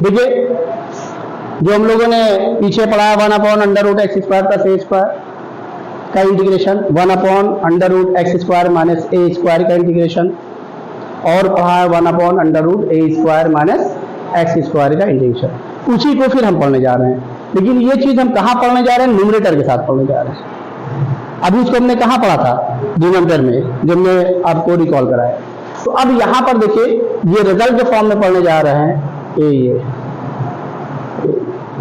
देखिए जो हम लोगों ने पीछे पढ़ा 1/√x² प्लस a स्क्वायर का integration, 1/√x² minus a square का इंटीग्रेशन, और पढ़ा है 1/√a² माइनस x स्क्वायर का इंटीग्रेशन, उसी को फिर हम पढ़ने जा रहे हैं। लेकिन ये चीज हम कहाँ पढ़ने जा रहे हैं? न्यूमरेटर के साथ पढ़ने जा रहे हैं। अभी इसको हमने कहाँ पढ़ा था? डिनोमिनेटर में, जब मैं आपको रिकॉल कराया। तो अब यहाँ पर देखिए ये रिजल्ट के फॉर्म में पढ़ने जा रहे हैं। ये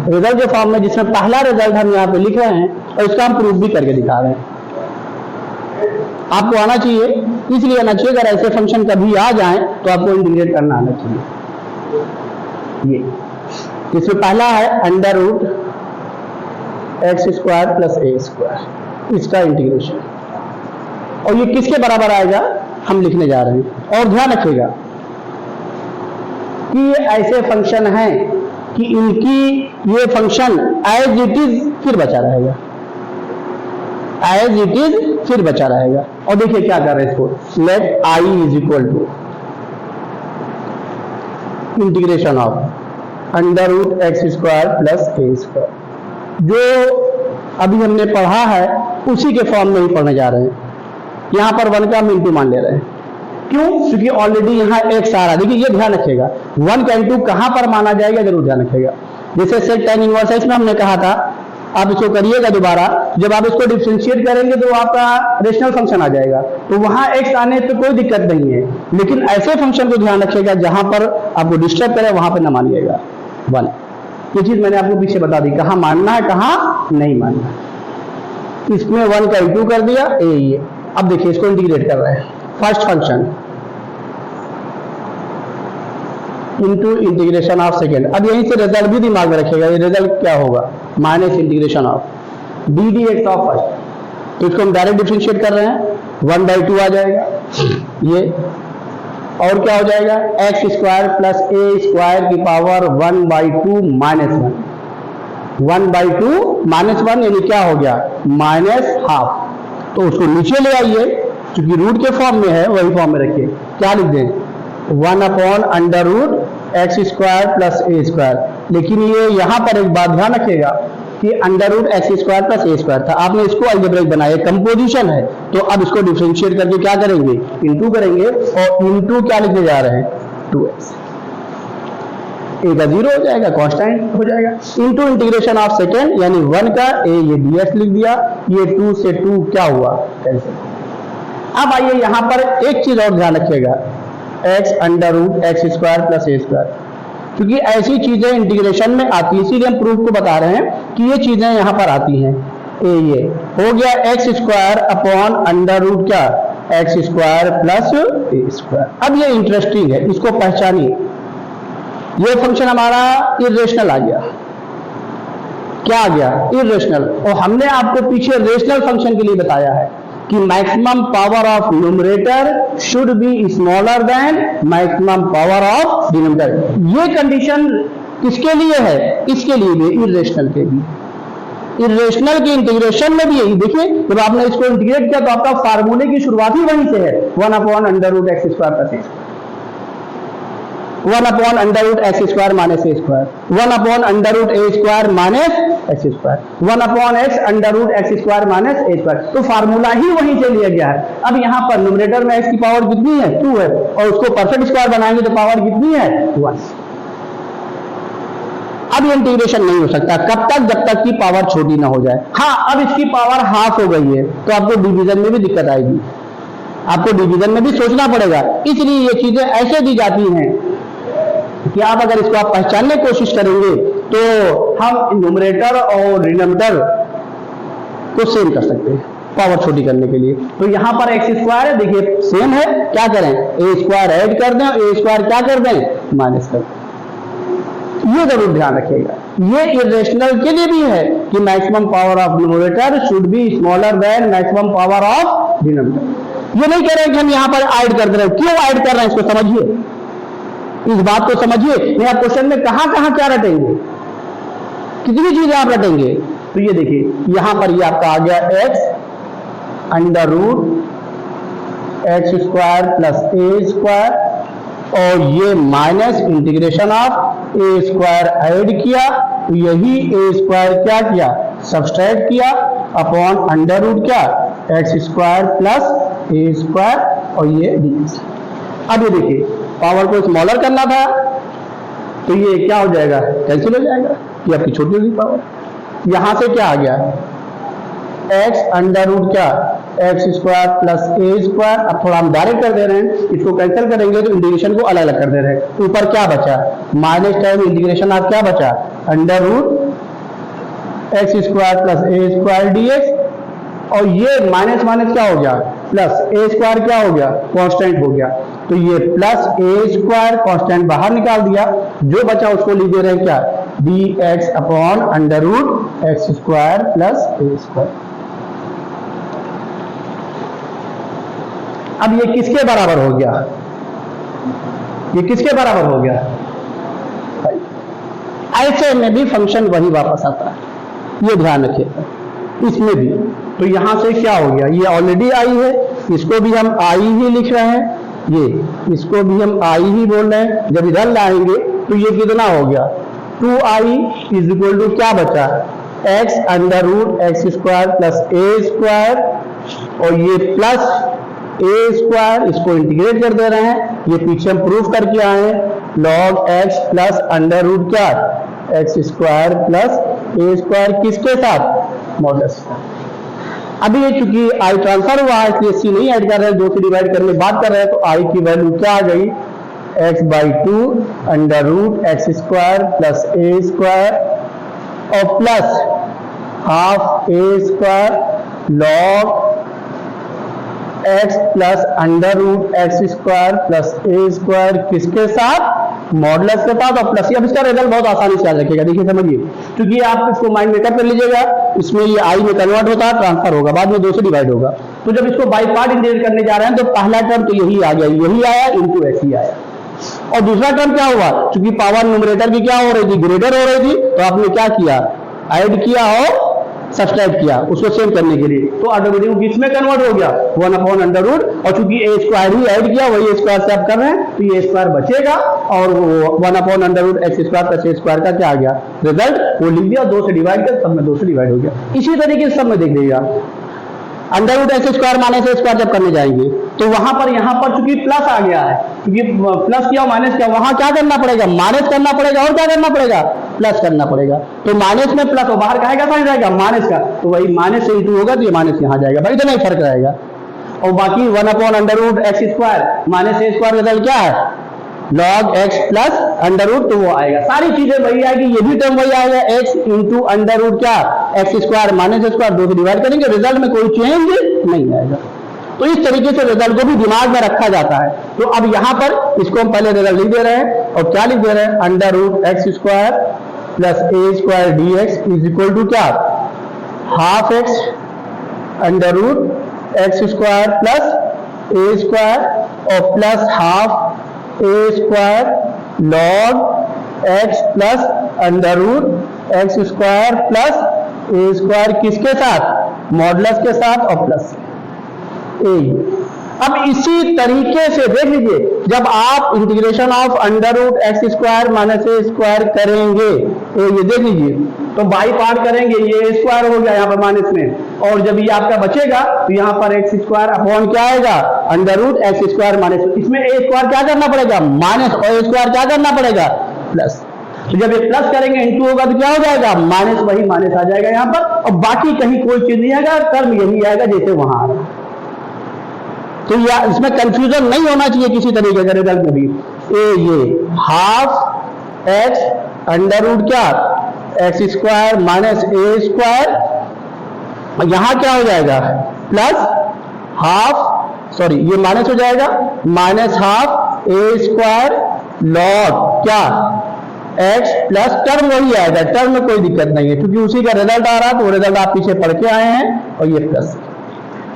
रिजल्ट के फॉर्म में, जिसमें पहला रिजल्ट हम यहाँ पे लिख रहे हैं और इसका हम प्रूफ भी करके दिखा रहे हैं। आपको आना चाहिए, इसलिए आना चाहिए अगर ऐसे फंक्शन कभी आ जाएं तो आपको इंटीग्रेट करना आना चाहिए। ये इसमें पहला है √x² प्लस a², इसका इंटीग्रेशन, और ये किसके बराबर आएगा हम लिखने जा रहे हैं। और ध्यान रखिएगा कि ये ऐसे फंक्शन हैं कि इनकी ये फंक्शन एज इट इज फिर बचा रहेगा, एज इट इज फिर बचा रहेगा। और देखिए क्या कर रहे हैं इसको, let i is equal to integration of √x² plus a²। जो अभी हमने पढ़ा है उसी के फॉर्म में ही पढ़ने जा रहे हैं। यहां पर 1 का हम इंटू मान ले रहे हैं, क्यों? क्योंकि ऑलरेडी यहाँ x आ रहा है। देखिए ये ध्यान रखिएगा, 1 का इंटू कहां पर माना जाएगा जरूर ध्यान रखिएगा। जैसे सेक tan इनवर्स x में हमने कहा था, आप इसको करिएगा दोबारा, जब आप इसको डिफरेंशिएट करेंगे तो आपका रेशनल फंक्शन आ जाएगा, तो वहां x आने पे कोई दिक्कत नहीं है। लेकिन ऐसे फंक्शन को ध्यान रखिएगा जहां पर आपको डिस्टर्ब करे वहां पर ना मानिएगा 1। ये चीज मैंने आपको पीछे बता दी, कहां मानना है कहां नहीं मानना है। इसमें 1 का इंटू कर दिया ये। अब देखिए इसको इंटीग्रेट कर रहे हैं, first function into integration of second. अब यहीं से रिजल्ट भी दिमाग में रखिएगा, ये रिजल्ट क्या होगा? Minus integration of ddx of first. तो इसको हम डायरेक्ट डिफरेंशिएट कर रहे हैं, 1/2 आ जाएगा ये, और क्या हो जाएगा? x² प्लस a² की पावर 1/2 माइनस 1, 1/2 माइनस 1 यानी क्या हो गया? -½ तो उसको नीचे ले आइए, क्योंकि रूट के फॉर्म में है वही फॉर्म में रखिए। क्या लिख दें? 1/√x² plus a²। लेकिन ये यहां पर एक बात ध्यान रखिएगा कि √x² प्लस a² था, आपने इसको अलजेब्रिक बनाया, कंपोजिशन है, तो अब इसको डिफरेंशिएट करके क्या करेंगे? इंटू करेंगे, और इंटू क्या लिखने जा रहे हैं? 2x। a का 0 हो जाएगा, कांस्टेंट हो जाएगा, इंटू इंटीग्रेशन ऑफ सेकेंड यानी 1 का a, ये dx लिख दिया, ये 2 से 2 क्या हुआ? कैंसिल। अब आइए यहां पर एक चीज और ध्यान रखिएगा, x√x² प्लस a², क्योंकि ऐसी चीजें इंटीग्रेशन में आती है, इसीलिए हम प्रूफ को बता रहे हैं कि ये चीजें यहां पर आती हैं। ये हो गया x² अपॉन √ क्या? x² plus a²। अब ये इंटरेस्टिंग है, इसको पहचानिए। ये फंक्शन हमारा इर्रेशनल आ गया। क्या आ गया? इर्रेशनल। और हमने आपको पीछे रेशनल फंक्शन के लिए बताया है कि maximum power of numerator should be smaller than maximum power of denominator. ये कंडीशन किसके लिए है? इसके लिए भी, इर्रेशनल के लिए। इर्रेशनल के इंटीग्रेशन में भी यही देखिए, जब आपने इसको इंटीग्रेट किया तो आपका फार्मूले की शुरुआत ही वहीं से है, 1/√x² plus a², 1/√x² minus a², 1/√a² minus x², 1/x√x² minus a²। तो फार्मूला ही वहीं से लिया गया है। अब यहाँ पर न्यूमरेटर में x की पावर कितनी है? 2 है, और उसको परफेक्ट स्क्वायर बनाएंगे तो पावर कितनी है? 1। अब ये इंटीग्रेशन नहीं हो सकता, कब तक? जब तक की पावर छोटी ना हो जाए। हाँ, अब इसकी पावर हाफ हो गई है तो आपको डिवीजन में भी दिक्कत आएगी, आपको डिवीजन में भी सोचना पड़ेगा। इसलिए ये चीजें ऐसे दी जाती हैं कि आप अगर इसको आप पहचानने की कोशिश करेंगे तो हम न्यूमरेटर और डिनोमिनेटर को सेम कर सकते हैं पावर छोटी करने के लिए। तो यहां पर x² है, देखिए सेम है, क्या करें? a² ऐड कर दें, a² क्या कर दें? माइनस कर दें। ये जरूर ध्यान रखिएगा। ये इर्रेशनल के लिए भी है कि maximum power of numerator should be smaller than maximum power of denominator. ये नहीं कह रहे कि हम यहां पर ऐड कर रहे हैं। क्यों ऐड कर रहे हैं इसको समझिए, इस बात को समझिए। नहीं आप क्वेश्चन में कहां कहां क्या रटेंगे, कितनी चीजें आप रटेंगे। तो ये देखिए यहां पर ये आपका आ गया x √x² प्लस a² और ये minus integration of A square add किया, तो यही ए स्क्वायर क्या किया, सब्सट्रैक्ट किया अपॉन अंडर रूट क्या, x square plus a square और ये डी। अब ये देखिए पावर को स्मॉलर करना था तो ये क्या हो जाएगा, कैंसिल हो जाएगा, ये आपकी छोटी होगी पावर। यहां से क्या आ गया, एक्स अंडर रूट क्या, x square plus a square. अब थोड़ा हम डायरेक्ट कर दे रहे हैं, इसको कैंसिल करेंगे तो इंटीग्रेशन को अलग अलग कर दे रहे हैं। ऊपर क्या बचा, माइनस टाइम इंटीग्रेशन आप क्या बचा, under root x square plus a square dx, और ये माइनस माइनस क्या हो गया, प्लस ए स्क्वायर क्या हो गया, कांस्टेंट हो गया, तो ये प्लस ए स्क्वायर कांस्टेंट बाहर निकाल दिया, जो बचा उसको लिख दे रहे हैं क्या, d x upon under root x square plus a square. अब ये किसके बराबर हो गया, ये किसके बराबर हो गया, ऐसे में भी फंक्शन वही वापस आता है, ये ध्यान रखिएगा इसमें भी। तो यहां से क्या हो गया, ये ऑलरेडी आई है, इसको भी हम आई ही लिख रहे हैं, ये इसको भी हम आई ही बोल रहे हैं। जब इधर लाएंगे तो ये कितना हो गया, 2i इज इक्वल टू क्या बचा, x under root x square plus a square, और ये प्लस ए स्क्वायर, इसको इंटीग्रेट कर दे रहे हैं, ये पीछे हम प्रूफ करके आए हैं, log x plus under root क्या, x square plus a square किसके साथ, मॉडुलस। अभी ये चूंकि आई ट्रांसफर हुआ है इसलिए सी नहीं ऐड कर रहे हैं, 2 से डिवाइड करने बात कर रहे हैं, तो आई की वैल्यू क्या आ गई, x by 2 under root x square plus a square और plus half a square log x plus under root x square plus a square किसके साथ, मॉडुलस के साथ, और प्लस। अब इसका रिजल्ट बहुत आसानी से याद रखिएगा, देखिए समझिए, क्योंकि आप इसको माइंड मेकअप कर लीजिएगा, इसमें ये आई में कन्वर्ट होता है, ट्रांसफर होगा, बाद में 2 से डिवाइड होगा। तो जब इसको बाई पार्ट इंटीग्रेट करने जा रहे हैं तो पहला टर्म तो यही आ गया, यही आया इंटू एक्स ही आया, और दूसरा टर्म क्या हुआ, क्योंकि पावर न्यूमरेटर की क्या हो रही थी, ग्रेटर हो रही थी, तो आपने क्या किया, ऐड किया और सब्सट्रैक्ट किया उसको सेव करने के लिए, तो ऑटोमेटिक किसमें कन्वर्ट हो गया, 1 अपॉन अंडर रूट, और चूंकि ए स्क्वायर ही ऐड किया वही ए स्क्वायर से आप कर रहे हैं, तो ये स्क्वायर बचेगा और 1 upon under root x square plus a square का क्या आ गया रिजल्ट, वो लिख दिया, 2 से डिवाइड कर, सब में 2 से डिवाइड हो गया। इसी तरीके से सब में देख लीजिएगा, under root x square minus a square जब करने जाएंगे तो वहां पर यहाँ पर चूंकि प्लस आ गया है, क्योंकि प्लस किया माइनस किया, वहां क्या करना पड़ेगा, माइनस करना पड़ेगा, और क्या करना पड़ेगा, प्लस करना पड़ेगा। तो माइनस में प्लस, और बाहर का साइन रहेगा माइनस का, तो वही माइनस से इंटू होगा तो ये माइनस यहाँ जाएगा, भाई इतना ही फर्क रहेगा। और बाकी 1 upon under root x square minus a square result क्या है, log x plus under root, तो वो आएगा, सारी चीजें वही आएगी, ये भी टर्म वही आएगा, एक्स इंटू अंडर रूट क्या, एक्स स्क्वायर माइनस स्क्वायर, 2 से डिवाइड करेंगे, रिजल्ट में कोई चेंज नहीं आएगा। तो इस तरीके से रिजल्ट को भी दिमाग में रखा जाता है। तो अब यहां पर इसको हम पहले रिजल्ट लिख दे रहे हैं, और क्या लिख दे रहे हैं, under root x square plus a square d x is equal to क्या, half x under root x square plus a square और plus half a square log x plus under root x square plus a square किसके साथ, modulus के साथ और plus ए। अब इसी तरीके से देख लीजिए, जब आप integration of under root x square minus a square करेंगे, तो ये देख लीजिए, तो बाई पार्ट करेंगे, ये स्क्वायर हो गया यहाँ पर माइनस में, और जब ये आपका बचेगा तो यहाँ पर एक्स स्क्वायर अपॉन क्या आएगा, under root x square minus, इसमें ए स्क्वायर क्या करना पड़ेगा, माइनस, और ए स्क्वायर क्या करना पड़ेगा, प्लस। तो जब ये प्लस करेंगे इंटू होगा तो क्या हो जाएगा, माइनस, वही माइनस आ जाएगा यहाँ पर, और बाकी कहीं कोई चीज नहीं आएगा, टर्म यही आएगा जैसे वहां आ रहा है। तो इसमें कंफ्यूजन नहीं होना चाहिए किसी तरीके का रिजल्ट में भी। ये हाफ एक्स अंडर रूट क्या, x square minus a square, यहां क्या हो जाएगा, प्लस हाफ, सॉरी ये माइनस हो जाएगा, minus half a square log क्या, एक्स प्लस टर्म वही आएगा, टर्म में कोई दिक्कत नहीं है क्योंकि उसी का रिजल्ट आ रहा है, तो वो रिजल्ट आप पीछे पढ़ के आए हैं, और ये प्लस।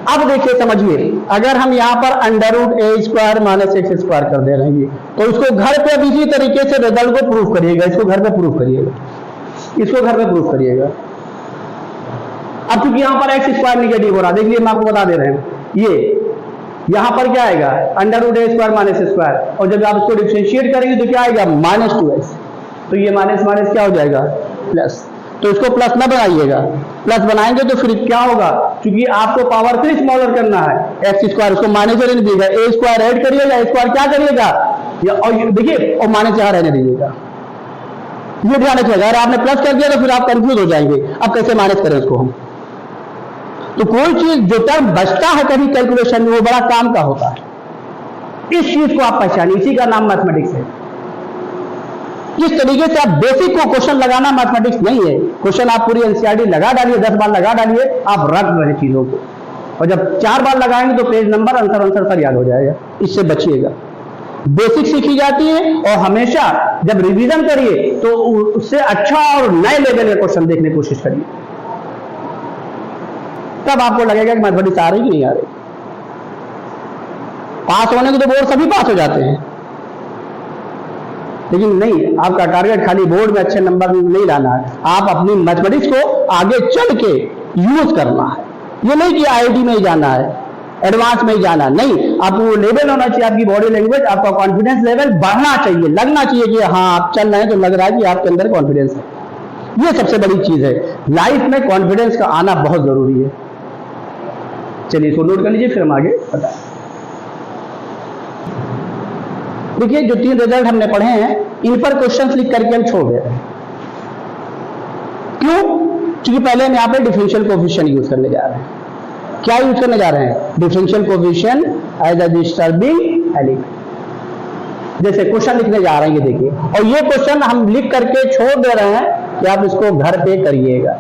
अब देखिए समझिए, अगर हम यहाँ पर अंडर रूट ए स्क्वायर माइनस एक्स स्क्वायर कर दे रहे हैं, तो इसको घर पे भी इसी तरीके से रिजल्ट को प्रूफ करिएगा, इसको घर पे प्रूफ करिएगा, इसको घर पे प्रूफ करिएगा। अब क्योंकि यहाँ पर एक्स स्क्वायर निगेटिव हो रहा है, देखिए हम आपको बता दे रहे हैं, ये यहां पर क्या आएगा √a² माइनस स्क्वायर, और जब आप इसको डिफरेंशिएट करेंगे तो क्या आएगा -2x, तो ये माइनस माइनस क्या हो जाएगा प्लस। तो इसको प्लस ना बनाइएगा, प्लस बनाएंगे तो फिर क्या होगा, क्योंकि आपको पावर फिर स्मॉलर करना है x², उसको माइनस रहने दीजिएगा, a² ऐड करिएगा, a² क्या करिएगा और देखिए और माइनस यहाँ रहने दीजिएगा, ये ध्यान रखिएगा। अगर आपने प्लस कर दिया तो फिर आप कंफ्यूज हो जाएंगे, अब कैसे माइनस करें उसको हम। तो कोई चीज जो टर्म बचता है कभी कैलकुलेशन में वो बड़ा काम का होता है, इस चीज को आप पहचानिए, इसी का नाम मैथमेटिक्स है। इस तरीके से आप बेसिक को क्वेश्चन लगाना मैथमेटिक्स नहीं है, क्वेश्चन आप पूरी एनसीईआरटी लगा डालिए, 10 बार लगा डालिए, आप रट रहे चीजों को, और जब 4 बार लगाएंगे तो पेज नंबर आंसर सब याद हो जाएगा, इससे बचिएगा। बेसिक सीखी जाती है और हमेशा जब रिवीजन करिए तो उससे अच्छा और नए लेवल के क्वेश्चन देखने की कोशिश करिए, तब आपको लगेगा कि मैथमेटिक्स आ रही कि नहीं आ रही। पास होने के तो बोर्ड सभी पास हो जाते हैं, लेकिन नहीं, आपका टारगेट खाली बोर्ड में अच्छे नंबर नहीं लाना है, आप अपनी मैथमेटिक्स को आगे चल के यूज करना है। ये नहीं कि आईआईटी में ही जाना है, एडवांस में ही जाना नहीं, आपको लेवल होना चाहिए, आपकी बॉडी लैंग्वेज, आपका कॉन्फिडेंस लेवल बढ़ना चाहिए, लगना चाहिए कि हाँ आप चल रहे हैं तो लग रहा है कि आपके अंदर कॉन्फिडेंस है। ये सबसे बड़ी चीज है, लाइफ में कॉन्फिडेंस का आना बहुत जरूरी है। चलिए इसको नोट कर लीजिए, फिर हम आगे बताएं। देखिए जो 3 रिजल्ट हमने पढ़े हैं इन पर क्वेश्चंस लिख करके हम छोड़ दे रहे हैं, क्यों? क्योंकि पहले हम यहाँ पे डिफरेंशियल कोएफिशिएंट यूज करने जा रहे हैं। क्या यूज करने जा रहे हैं? Differential coefficient as a disturbing element. जैसे क्वेश्चन लिखने जा रहे हैं, ये देखिए, और ये क्वेश्चन हम लिख करके छोड़ दे रहे हैं कि आप इसको घर पे करिएगा।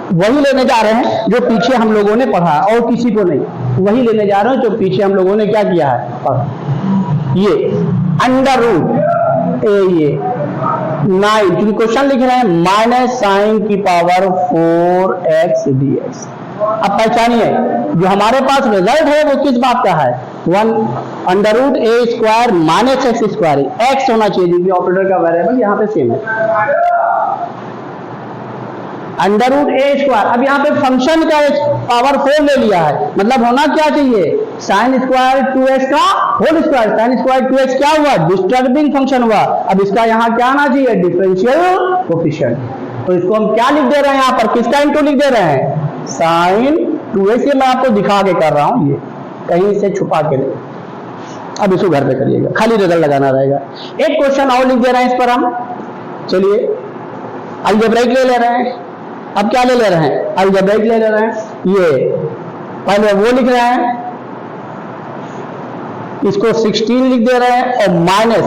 वही लेने जा रहे हैं जो पीछे हम लोगों ने पढ़ा, और किसी को नहीं, वही लेने जा रहे हैं जो पीछे हम लोगों ने क्या किया है, पढ़ा। ये अंडर रूट ये 9, क्योंकि क्वेश्चन लिख रहे हैं माइनस साइन की पावर 4x dx। अब पहचानिए जो हमारे पास रिजल्ट है वो किस बात का है, 1 under root a² minus x², x होना चाहिए क्योंकि ऑपरेटर का वेरिएबल यहाँ पे सेम है, अंडर रूट a²। अब यहाँ पे फंक्शन का पावर 4 ले लिया है, मतलब होना क्या चाहिए, साइन स्क्वायर 2x का whole square, sine square 2x क्या हुआ, डिस्टर्बिंग फंक्शन हुआ। अब इसका यहाँ क्या आना चाहिए, डिफरेंशियल कोएफिशिएंट। तो इसको हम क्या लिख दे रहे हैं, यहाँ पर किसका इंटू लिख दे रहे हैं, साइन 2x। मैं आपको दिखा के कर रहा हूँ, ये कहीं से छुपा के नहीं। अब इसको घर पे करिएगा, खाली रिजल्ट लगाना रहेगा। एक क्वेश्चन और लिख दे रहे हैं इस पर हम, चलिए अलजेब्रिक ले ले रहे हैं। अब क्या ले ले रहे हैं, अलजेब्रिक ले ले रहे हैं। ये पहले वो लिख रहे हैं, इसको 16 लिख दे रहे हैं, और माइनस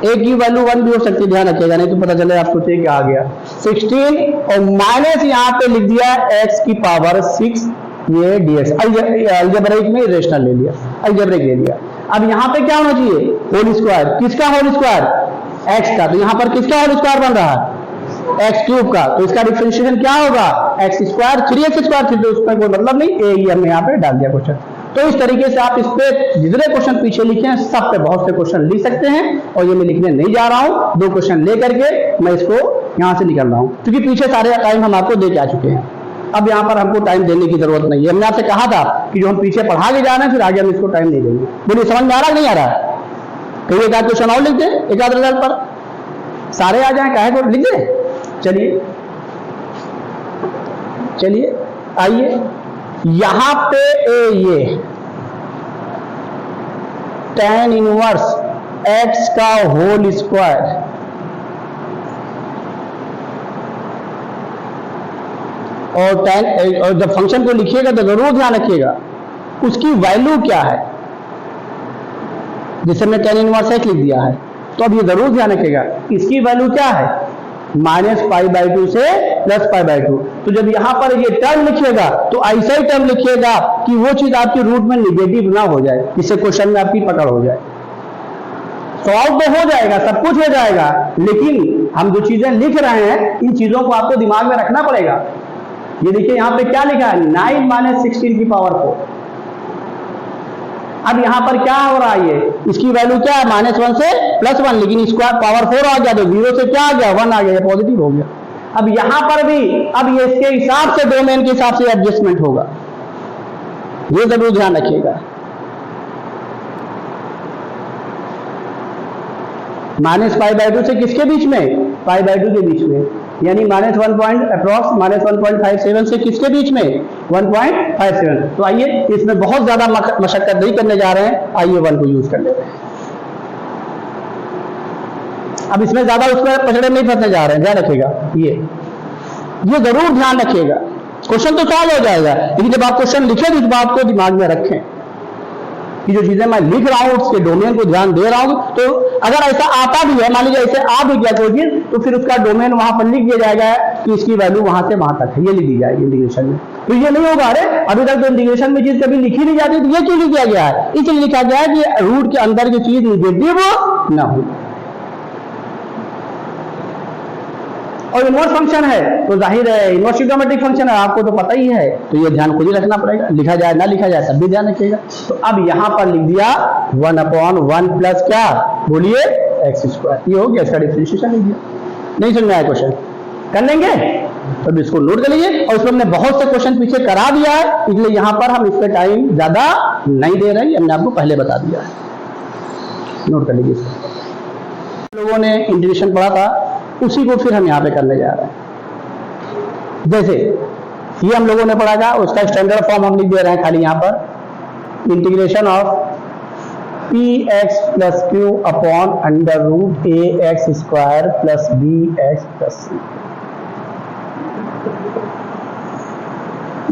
a की वैल्यू 1 भी हो सकती है, ध्यान रखिएगा, नहीं तो पता चले आप सोचिए क्या आ गया 16, और माइनस यहाँ पे लिख दिया x की पावर 6 ये dx। अलजेब्रिक में रेशनल ले लिया, अलजेब्रिक ले लिया। अब यहाँ पे क्या होना चाहिए, होल स्क्वायर, किसका होल स्क्वायर, x का, तो यहाँ पर किसका होल स्क्वायर बन रहा है, x³ का, तो इसका डिफरेंशिएशन क्या होगा, x² 3x², फिर तो उसका कोई मतलब नहीं, ये हमने यहाँ पे डाल दिया क्वेश्चन। तो इस तरीके से आप इस पे जितने क्वेश्चन पीछे लिखे हैं सब पे बहुत से क्वेश्चन लिख सकते हैं, और ये मैं लिखने नहीं जा रहा हूँ, 2 क्वेश्चन ले करके मैं इसको यहाँ से निकल रहा हूँ, क्योंकि पीछे सारे टाइम हम आपको दे के आ चुके हैं। अब यहाँ पर हमको टाइम देने की जरूरत नहीं है। हमने आपसे कहा था कि जो हम पीछे पढ़ा के जा रहे हैं फिर आगे हम इसको टाइम नहीं देंगे। बोलिए समझ में आ रहा नहीं आ रहा, कहीं एक आध क्वेश्चन और लिख दे, एक आध रिजल्ट पर सारे आ जाए, काहे को लिख दे। चलिए चलिए आइए, यहां पे ये tan इनवर्स x का होल स्क्वायर, और tan, और जब फंक्शन को लिखिएगा तो जरूर ध्यान रखिएगा उसकी वैल्यू क्या है। जैसे मैं tan इनवर्स x लिख दिया है, तो अब ये जरूर ध्यान रखिएगा इसकी वैल्यू क्या है, -π/2 से +π/2। तो जब यहां पर ये टर्म लिखिएगा तो ऐसा ही टर्म लिखिएगा कि वो चीज आपकी रूट में निगेटिव ना हो जाए, इससे क्वेश्चन में आपकी पकड़ हो जाए। सॉल्व तो हो जाएगा, सब कुछ हो जाएगा, लेकिन हम जो चीजें लिख रहे हैं इन चीजों को आपको दिमाग में रखना पड़ेगा। ये देखिए यहाँ पे क्या लिखा है, 9 - 16 की पावर 4। अब यहां पर क्या हो रहा है, ये इसकी वैल्यू क्या है, -1 से +1, लेकिन स्क्वायर पावर 4 आ गया तो 0 से क्या आ गया, 1 आ गया, पॉजिटिव हो गया। अब यहां पर भी अब ये इसके हिसाब से डोमेन के हिसाब से एडजस्टमेंट होगा। ये जरूर ध्यान रखिएगा। -π/2 से किसके बीच में? π/2 के बीच में, यानी -1.57 से किसके बीच में? 1.57। तो आइए इसमें बहुत ज्यादा मशक्कत नहीं करने जा रहे हैं, आइए 1 को यूज कर लेते हैं। अब इसमें ज्यादा उसमें पचड़े नहीं फंसने जा रहे हैं, ध्यान रखिएगा। ये जरूर ध्यान रखिएगा, क्वेश्चन तो सॉल्व हो जाएगा, लेकिन जब आप क्वेश्चन लिखें तो इस बात को दिमाग में रखें कि जो चीजें मैं लिख रहा हूं उसके डोमेन को ध्यान दे रहा हूं। तो अगर ऐसा आता भी है, मान लीजिए ऐसे आ भी गया कोई चीज, तो फिर उसका डोमेन वहां पर लिख दिया जाएगा कि इसकी वैल्यू वहां से वहां तक है, ये लिख दी जाएगी इंटीग्रेशन में। तो ये नहीं होगा, अरे अभी तक तो इंटीग्रेशन में चीज कभी लिखी नहीं जाती, तो ये क्यों लिखा गया है? इसलिए लिखा गया है कि रूट के अंदर की चीज निगेटिव ना हो। और इनवर्स फंक्शन है तो जाहिर है इनवर्स ट्रिग्नोमेट्रिक फंक्शन है, आपको तो पता ही है, तो ये ध्यान खुद ही रखना पड़ेगा, लिखा जाए ना लिखा जाए तब भी ध्यान रखिएगा। तो अब यहां पर लिख दिया 1/1 प्लस क्या, बोलिए x², ये हो गया, इसका डिफरेंशिएशन लिख दिया। नहीं समझ में आया क्वेश्चन? कर लेंगे तो इसको नोट कर लीजिए। और उसमें हमने बहुत से क्वेश्चन पीछे करा दिया है, इसलिए यहां पर हम इस पर टाइम ज्यादा नहीं दे रहे हैं, हमने आपको पहले बता दिया है, नोट कर लीजिए। लोगों ने इंटीग्रेशन पढ़ा था, उसी को फिर हम यहाँ पे करने जा रहे हैं। जैसे ये हम लोगों ने पढ़ा था, उसका स्टैंडर्ड फॉर्म हम लिख दे रहे हैं खाली यहाँ पर, integration of px + q upon √ax² + bx + c।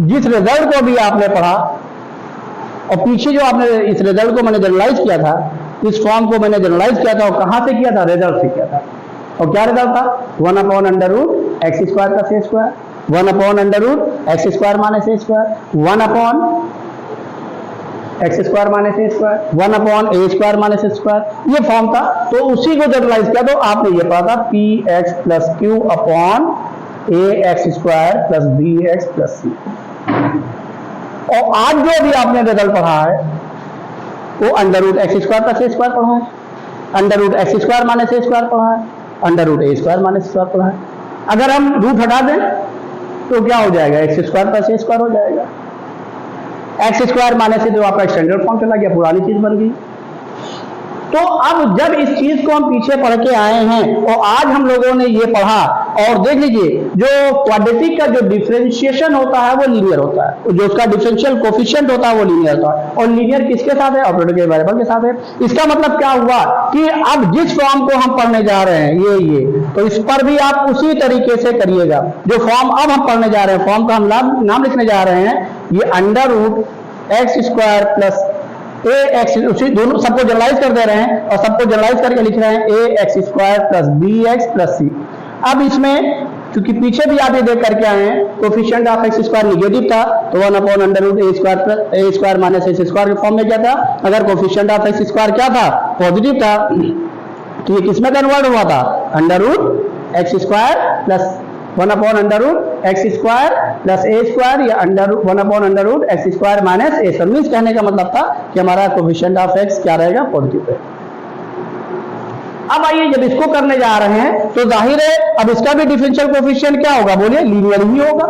जिस रिजल्ट को भी आपने पढ़ा और पीछे जो आपने इस रिजल्ट को मैंने जनरलाइज किया था, इस फॉर्म को मैंने जनरलाइज किया था, और कहां से किया था? रिजल्ट से किया था। और क्या रिजल्ट था? 1/√x² + a², 1/√x² - a², 1/x² - a², ये फॉर्म था। तो उसी को जनरलाइज किया, तो आपने ये पढ़ा था px + q upon ax² + bx + c। और आज जो भी आपने रिजल्ट पढ़ा है वो √x² + a² पढ़ा है, √x² - a² पढ़ा है, √a² - a² पढ़ा है। अगर हम रूट हटा दें तो क्या हो जाएगा? x² + a² हो जाएगा। x² - तो आपका स्टैंडर्ड फॉर्म चला गया, पुरानी चीज बन गई। तो अब जब इस चीज को हम पीछे पढ़ के आए हैं और आज हम लोगों ने ये पढ़ा, और देख लीजिए जो क्वाड्रेटिक का जो डिफरेंशिएशन होता है वो लीनियर होता है, जो उसका डिफरेंशियल कोफिशिएंट होता है वो लीनियर होता है। और लीनियर किसके साथ है? ऑपरेटर के वेरिएबल के साथ है। इसका मतलब क्या हुआ कि अब जिस फॉर्म को हम पढ़ने जा रहे हैं ये तो इस पर भी आप उसी तरीके से करिएगा। जो फॉर्म अब हम पढ़ने जा रहे हैं, फॉर्म का हम नाम लिखने जा रहे हैं, ये √x² + ax, उसी दोनों सबको जनरलाइज कर दे रहे हैं और सबको जनरलाइज करके लिख रहे हैं ax² + bx + c। अब इसमें क्योंकि पीछे भी आप ये देख करके आए हैं, कोफिशिएंट ऑफ x² निगेटिव था तो 1/√a² - a² के फॉर्म में क्या था? अगर कोफिशिएंट ऑफ x² क्या था? पॉजिटिव था, तो ये किसमें कन्वर्ट हुआ था? √x² + 1/√x² + a² या 1/√x² - a²। मींस कहने का मतलब था कि हमारा कोफिशिएंट ऑफ x क्या रहेगा? पॉजिटिव है। अब आइए जब इसको करने जा रहे हैं तो जाहिर है अब इसका भी डिफरेंशियल कोफिशिएंट क्या होगा? बोलिए लीनियर ही होगा,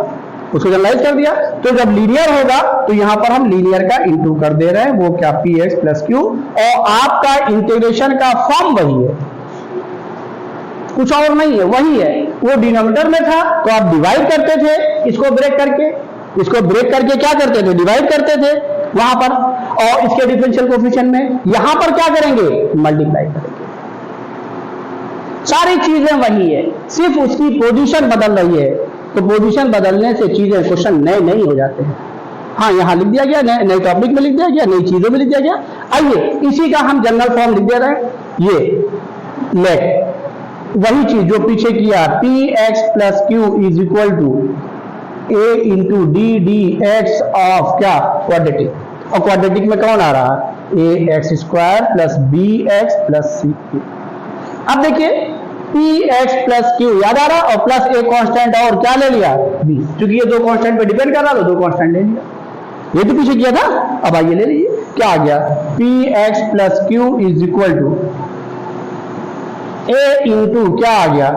उसको जनरलाइज कर दिया। तो जब लीनियर होगा तो यहां पर हम लीनियर का इंटू कर दे रहे हैं, वो क्या? px + q, और आपका इंटीग्रेशन का फॉर्म वही है, कुछ और नहीं है, वही है। वो डिनोमिनेटर में था तो आप डिवाइड करते थे, इसको ब्रेक करके क्या करते थे? डिवाइड करते थे वहां पर, और इसके डिफरेंशियल कोफिशिएंट में यहां पर क्या करेंगे? मल्टीप्लाई करेंगे। सारी चीजें वही है, सिर्फ उसकी पोजीशन बदल रही है। तो पोजीशन बदलने से चीजें, क्वेश्चन नए नहीं हो जाते हैं। हाँ, यहां लिख दिया गया, नए टॉपिक में लिख दिया गया, नई चीजों में लिख दिया गया। आइए इसी का हम जनरल फॉर्म लिख दे रहे हैं, ये लेट वही चीज जो पीछे किया, px + q = a × ddx of क्या? क्वाड्रेटिक। और क्वाड्रेटिक में कौन आ रहा है? ax² + bx + c। अब देखिए px + q याद आ रहा, और प्लस एक कांस्टेंट और क्या ले लिया? b, क्योंकि ये दो कांस्टेंट पे डिपेंड कर रहा था, दो कांस्टेंट ले लिया। ये तो पीछे किया था, अब आइए ले लीजिए क्या आ गया? px + q = a × क्या आ गया?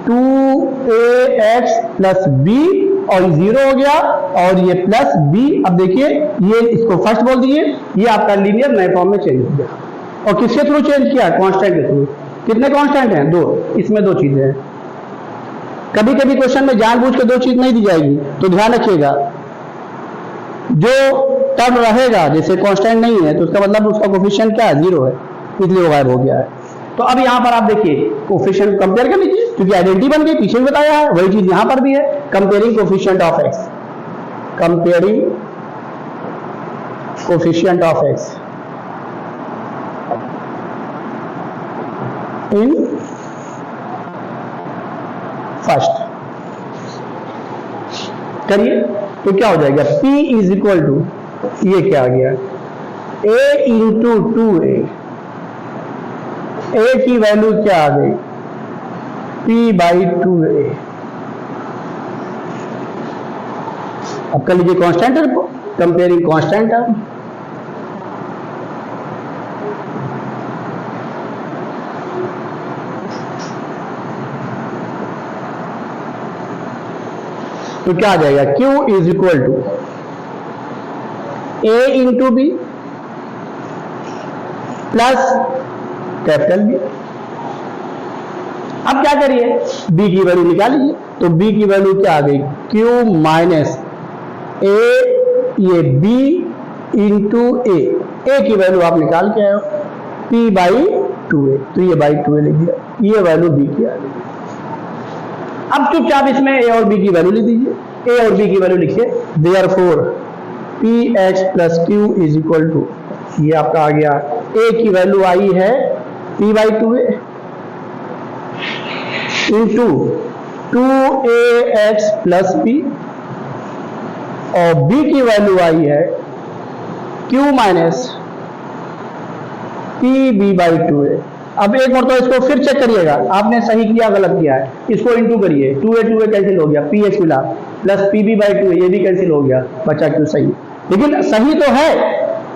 2ax + b और जीरो हो गया और ये प्लस बी। अब देखिए ये इसको फर्स्ट बोल दिए, ये आपका लीनियर नए फॉर्म में चेंज हो गया। और किसके थ्रू चेंज किया? कांस्टेंट के थ्रू। कितने कांस्टेंट हैं? दो। इसमें दो चीजें हैं। कभी कभी क्वेश्चन में जानबूझ के दो चीज नहीं दी जाएगी, तो ध्यान रखिएगा जो टर्म रहेगा जैसे कांस्टेंट नहीं है तो उसका मतलब उसका कोफिशिएंट क्या है? जीरो है, इसलिए वो गायब हो गया है। तो अब यहां पर आप देखिए कोफिशिएंट कंपेयर कर लीजिए, क्योंकि आइडेंटिटी बन गई, पीछे भी बताया है, वही चीज यहां पर भी है। Comparing coefficient of x, comparing coefficient of x in first करिए तो क्या हो जाएगा? P इज इक्वल टू, ये क्या आ गया? A into 2A। A की वैल्यू क्या आ गई? P by 2A। अब कर लीजिए constant term, comparing constant term. तो क्या आ जाएगा? Q is equal to A into B plus capital B. अब क्या करिए? B की वैल्यू निकालिए, तो B की वैल्यू क्या आ गई? Q माइनस A, ये B इंटू A की वैल्यू आप निकाल के आए हो P बाई 2A, तो ये बाई 2A लिख दिया, ये वैल्यू B की आ गई। अब चुपचाप इसमें A और B की वैल्यू लिख दीजिए, A और B की वैल्यू लिखिए। Therefore Px plus Q is equal to, ये आपका आ गया, A की वैल्यू आई है P by 2A into 2AX plus P, और B की वैल्यू आई है Q minus PB by 2A। अब एक बार तो इसको फिर चेक करिएगा, आपने सही किया गलत किया है। इसको इंटू करिए, 2A कैंसिल हो गया, PX मिला, प्लस PB बाई 2A, ये भी कैंसिल हो गया, बचा क्यों? सही। लेकिन सही तो है,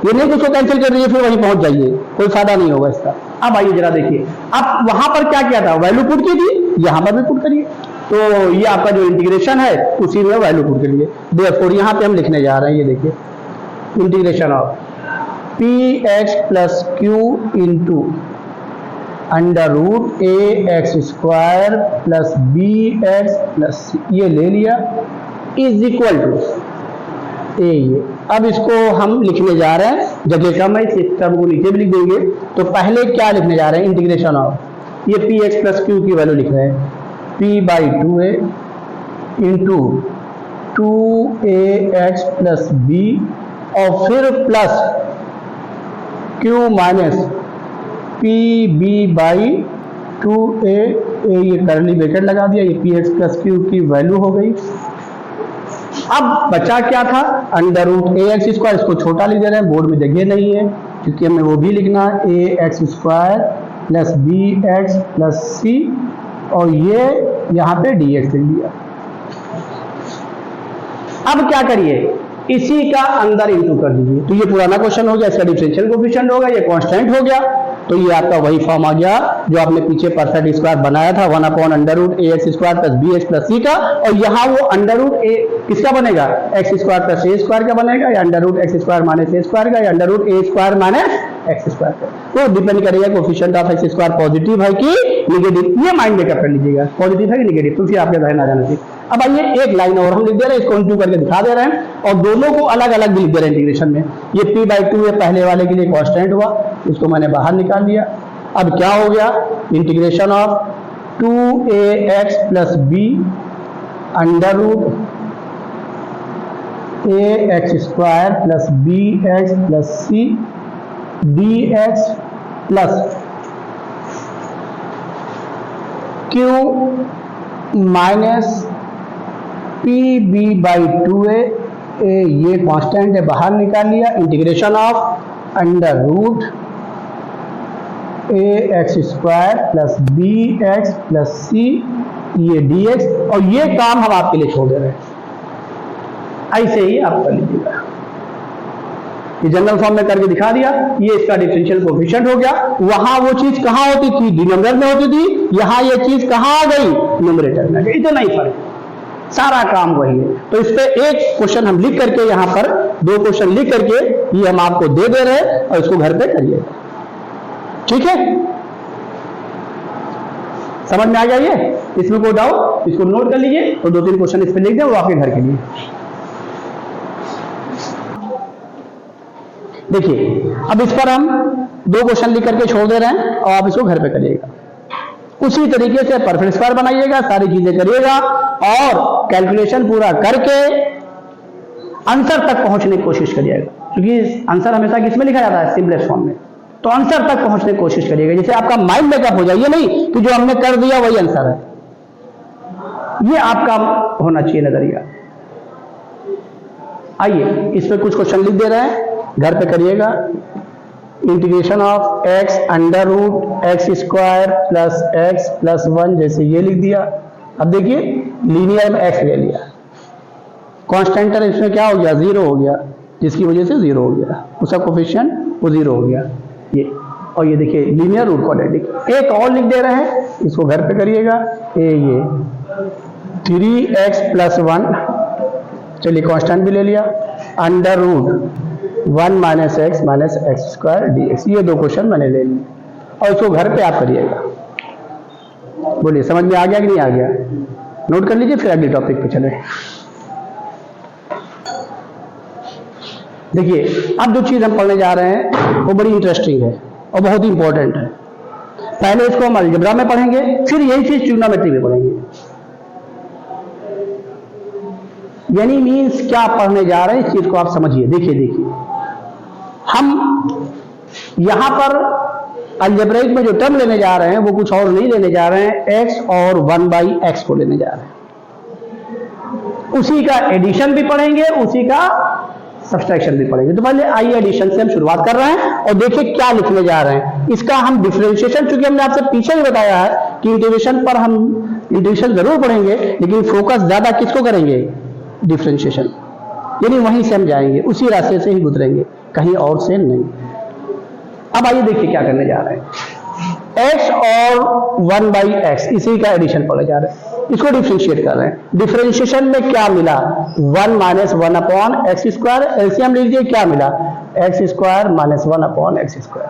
ये नहीं कि उसको कैंसिल कर दीजिए फिर वहीं पहुंच जाइए, कोई फायदा नहीं होगा इसका। अब आइए जरा देखिए, अब वहां पर क्या किया था? वैल्यू पुट की थी, यहां पर भी पुट करिए, तो ये आपका जो इंटीग्रेशन है उसी में वैल्यू पुट करिए। देयरफॉर यहां पे हम लिखने जा रहे हैं, ये देखिए, integration of Px plus Q into under root AX square plus BX plus C, ये ले लिया, इज इक्वल टू A। ये अब इसको हम लिखने जा रहे हैं, जगह कम है इस टर्म को नीचे भी लिख देंगे। तो पहले क्या लिखने जा रहे हैं? इंटीग्रेशन ऑफ, ये Px प्लस Q की वैल्यू लिख रहे हैं, P by 2A into 2AX plus B, और फिर plus Q minus PB by 2A, ये करली ब्रैकेट लगा दिया, ये Px प्लस Q की वैल्यू हो गई। अब बचा क्या था? अंडर रूट AX स्क्वायर, इसको छोटा लिख दे रहे हैं, बोर्ड में जगह नहीं है क्योंकि हमें वो भी लिखना है, AX square plus BX plus C, और ये यहाँ पे DX लिख दिया। अब क्या करिए? इसी का अंदर इंटू कर दीजिए, तो ये पुराना क्वेश्चन हो गया, इसका डिफरेंशियल कोएफिशिएंट होगा, ये कांस्टेंट हो गया, तो ये आपका वही फॉर्म आ गया जो आपने पीछे परफेक्ट स्क्वायर बनाया था, 1 upon under root AX square plus BX plus C का। और यहाँ वो अंडर रूट A किसका बनेगा? X square plus A square का बनेगा, या under root X square minus A square का, या under root A square minus X square का। तो डिपेंड करेगा coefficient of X square positive है कि निगेटिव, ये माइंड मेकअप कर लीजिएगा, पॉजिटिव है कि निगेटिव, तो फिर आपके ध्यान आ जाना चाहिए। अब आइए एक लाइन और हम लिख दे रहे हैं, इसको इंटू करके दिखा दे रहे हैं, और दोनों को अलग अलग भी लिख दे रहे हैं इंटीग्रेशन में। ये P बाई 2A पहले वाले के लिए कांस्टेंट हुआ, इसको मैंने बाहर निकाल दिया। अब क्या हो गया? Integration of 2AX plus B under root AX square plus BX plus C DX plus Q minus PB by 2A, ये कांस्टेंट है, बाहर निकाल लिया। Integration of under root AX square plus BX plus C, ये DX, और ये काम हम आपके लिए छोड़ दे रहे हैं, ऐसे ही आप कर लीजिएगा। ये जनरल फॉर्म में करके दिखा दिया, ये इसका डिफरेंशियल कोएफिशिएंट हो गया। वहां वो चीज कहां होती थी? डिनोमिनेटर में होती थी, यहां ये चीज कहां आ गई? न्यूमरेटर में। इतना ही फर्क, सारा काम वही है। तो इस पे एक क्वेश्चन हम लिख करके यहां पर 2 क्वेश्चन लिख करके ये हम आपको दे रहे हैं और इसको घर पे करिएगा, ठीक है? समझ में आ गया ये? इसमें कोई डाउट? इसको नोट कर लीजिए और 2-3 क्वेश्चन इस पे लिख दें, वो आपके घर के लिए। देखिए अब इस पर हम 2 क्वेश्चन लिख करके छोड़ दे रहे हैं और आप इसको घर पे करिएगा। उसी तरीके से परफेक्ट स्क्वायर बनाइएगा, सारी चीजें करिएगा और कैलकुलेशन पूरा करके आंसर तक पहुंचने की कोशिश करिएगा, क्योंकि आंसर हमेशा किसमें लिखा जाता है? सिंपलेस्ट फॉर्म में। तो आंसर तक पहुंचने की कोशिश करिएगा, जैसे आपका माइंड मेकअप हो जाए, ये नहीं कि जो हमने कर दिया वही आंसर है, ये आपका होना चाहिए नजरिया। आइए इस पे कुछ क्वेश्चन लिख दे रहे हैं, घर पे करिएगा। Integration of x under root x square plus x plus 1, जैसे ये लिख दिया। अब देखिए लीनियर में x ले लिया, कांस्टेंट है, इसमें क्या हो गया? 0 हो गया, जिसकी वजह से 0 हो गया, उसका कोफिशिएंट वो 0 हो गया ये। और ये देखिए लीनियर रूट क्वाड्रेटिक। एक और लिख दे रहे हैं, इसको घर पे करिएगा। ये 3x प्लस 1, चलिए कांस्टेंट भी ले लिया, under root 1 minus x minus x square dx। ये 2 क्वेश्चन मैंने ले लिए और इसको घर पे आप करिएगा। बोलिए समझ में आ गया कि नहीं आ गया? नोट कर लीजिए, फिर अगले टॉपिक पे चले। देखिए अब जो चीज हम पढ़ने जा रहे हैं वो बड़ी इंटरेस्टिंग है और बहुत ही इंपॉर्टेंट है। पहले इसको हम अलजेब्रा में पढ़ेंगे, फिर यही चीज ट्रिग्नोमेट्री में पढ़ेंगे। यानी मीन्स क्या पढ़ने जा रहे हैं, इस चीज को आप समझिए। देखिए हम यहां पर अलजेब्रिक में जो टर्म लेने जा रहे हैं वो कुछ और नहीं लेने जा रहे हैं, x और 1/x को लेने जा रहे हैं। उसी का एडिशन भी पढ़ेंगे, उसी का सब्सट्रैक्शन भी पढ़ेंगे। तो पहले आइए एडिशन से हम शुरुआत कर रहे हैं और देखिए क्या लिखने जा रहे हैं। इसका हम डिफरेंशिएशन, चूंकि हमने आपसे पीछे भी बताया है कि इंटीग्रेशन पर हम इंटीग्रेशन जरूर पढ़ेंगे, लेकिन फोकस ज्यादा किसको करेंगे? डिफरेंशिएशन। यानी वहीं से हम जाएंगे, उसी रास्ते से ही गुजरेंगे, कहीं और से नहीं। अब आइए देखिए क्या करने जा रहे हैं। x और 1/x, इसी का एडिशन पढ़ने जा रहे हैं, इसको डिफरेंशिएट कर रहे हैं। डिफरेंशिएशन में क्या मिला? 1 minus 1 upon x square. LCM लिख दिए, क्या मिला? X square minus 1 upon x square.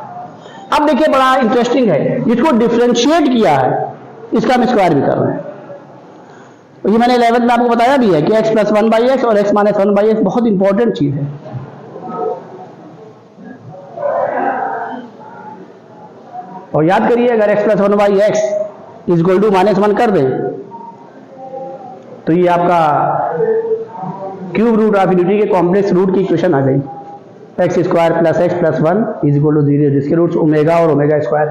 अब देखिए बड़ा इंटरेस्टिंग है, जिसको डिफरेंशिएट किया है इसका हम स्क्वायर भी कर रहे हैं। ये मैंने 11th में आपको बताया भी है कि x प्लस 1/x और x माइनस 1/x बहुत इंपॉर्टेंट चीज है। और याद करिए, अगर x plus 1/x is equal to -1 कर दें तो ये आपका क्यूब रूट ऑफ यूनिटी के कॉम्प्लेक्स रूट की इक्वेशन आ गई। X square plus x plus 1 is equal to 0, जिसके रूट्स ओमेगा और ओमेगा स्क्वायर।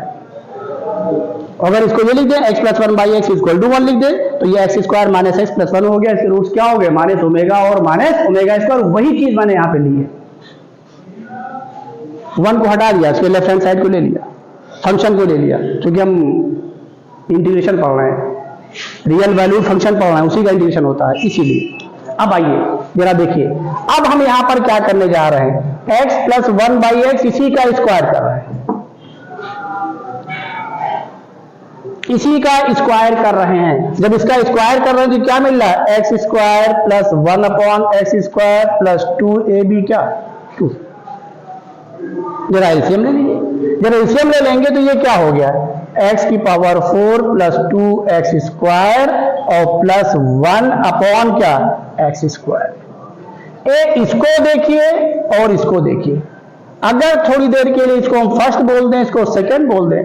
अगर इसको ये लिख दें x plus 1/x equal to 1 लिख दें तो ये x square minus x plus 1 हो गया, इसके रूट्स क्या हो गए? माइनस ओमेगा और माइनस ओमेगा स्क्वायर। वही चीज मैंने यहां पे ली है, 1 को हटा दिया, इसके लेफ्ट हैंड साइड को ले लिया, फंक्शन को ले लिया, क्योंकि हम इंटीग्रेशन पढ़ रहे हैं, रियल वैल्यूड फंक्शन पढ़ रहे हैं, उसी का इंटीग्रेशन होता है, इसीलिए। अब आइए जरा देखिए, अब हम यहां पर क्या करने जा रहे हैं? x प्लस 1/x इसी का स्क्वायर कर रहे हैं, इसी का स्क्वायर कर रहे हैं। जब इसका स्क्वायर कर रहे हैं तो क्या मिल रहा है? X square plus 1 upon x square plus 2ab क्या? 2। जरा एलसीएम ले लीजिए, जब एलसीएम ले लेंगे तो ये क्या हो गया? x की पावर 4 प्लस 2x स्क्वायर और प्लस 1 अपॉन क्या? X square. इसको देखिए और इसको देखिए, अगर थोड़ी देर के लिए इसको हम फर्स्ट बोल दें, इसको सेकंड बोल दें,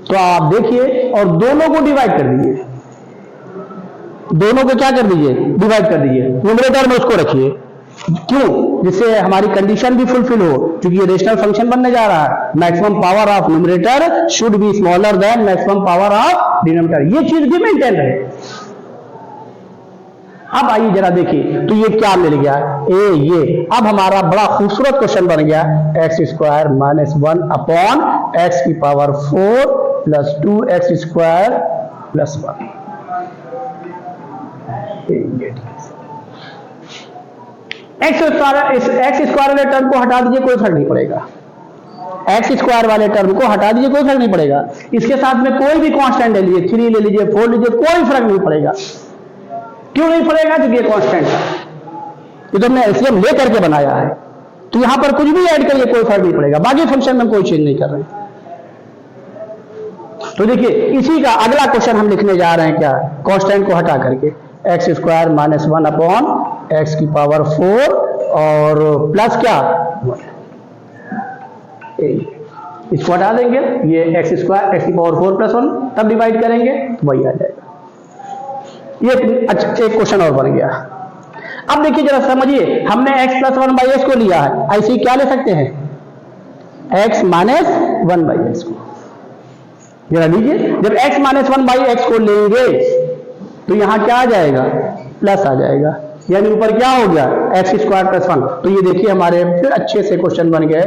तो आप देखिए और दोनों को डिवाइड कर दीजिए, दोनों को क्या कर दीजिए? डिवाइड कर दीजिए। न्यूमरेटर में उसको रखिए, क्यों? जिससे हमारी कंडीशन भी फुलफिल हो, क्योंकि ये रेशनल फंक्शन बनने जा रहा है। Maximum power of numerator should be smaller than maximum power of denominator, ये चीज भी मेंटेन रहे। अब आइए जरा देखिए, तो ये क्या मिल गया? ये अब हमारा बड़ा खूबसूरत क्वेश्चन बन गया, x square minus 1 upon x की power 4 plus 2x square plus 1। X square वाले टर्म को हटा दीजिए, कोई फर्क नहीं पड़ेगा। एक्स स्क्वायर वाले टर्म को हटा दीजिए, कोई फर्क नहीं पड़ेगा। इसके साथ में कोई भी कांस्टेंट ले लीजिए, 3 ले लीजिए, 4 लीजिए, कोई फर्क नहीं पड़ेगा। क्यों नहीं पड़ेगा? क्योंकि ये कांस्टेंट है, ये तो हमने एलसीएम ले करके बनाया है, तो यहां पर कुछ भी ऐड करिए कोई फर्क नहीं पड़ेगा, बाकी फंक्शन में कोई चेंज नहीं कर रहे हैं। तो देखिए इसी का अगला क्वेश्चन हम लिखने जा रहे हैं, क्या? कांस्टेंट को हटा करके x square minus 1 upon x की पावर 4 और प्लस क्या, इसको हटा देंगे, ये एक्स स्क्वायर एक्स की पावर 4 प्लस 1, तब डिवाइड करेंगे तो वही आ जाएगा। ये अच्छा एक क्वेश्चन और बन गया। अब देखिए जरा समझिए, हमने x प्लस 1 बाई एक्स को लिया है, ऐसे ही क्या ले सकते हैं, x माइनस 1 बाई एक्स को। जरा लीजिए, जब x माइनस 1 बाई एक्स को लेंगे तो यहां क्या आ जाएगा, प्लस आ जाएगा, यानी ऊपर क्या हो गया, एक्स स्क्वायर प्लस 1। तो ये देखिए हमारे फिर अच्छे से क्वेश्चन बन गए,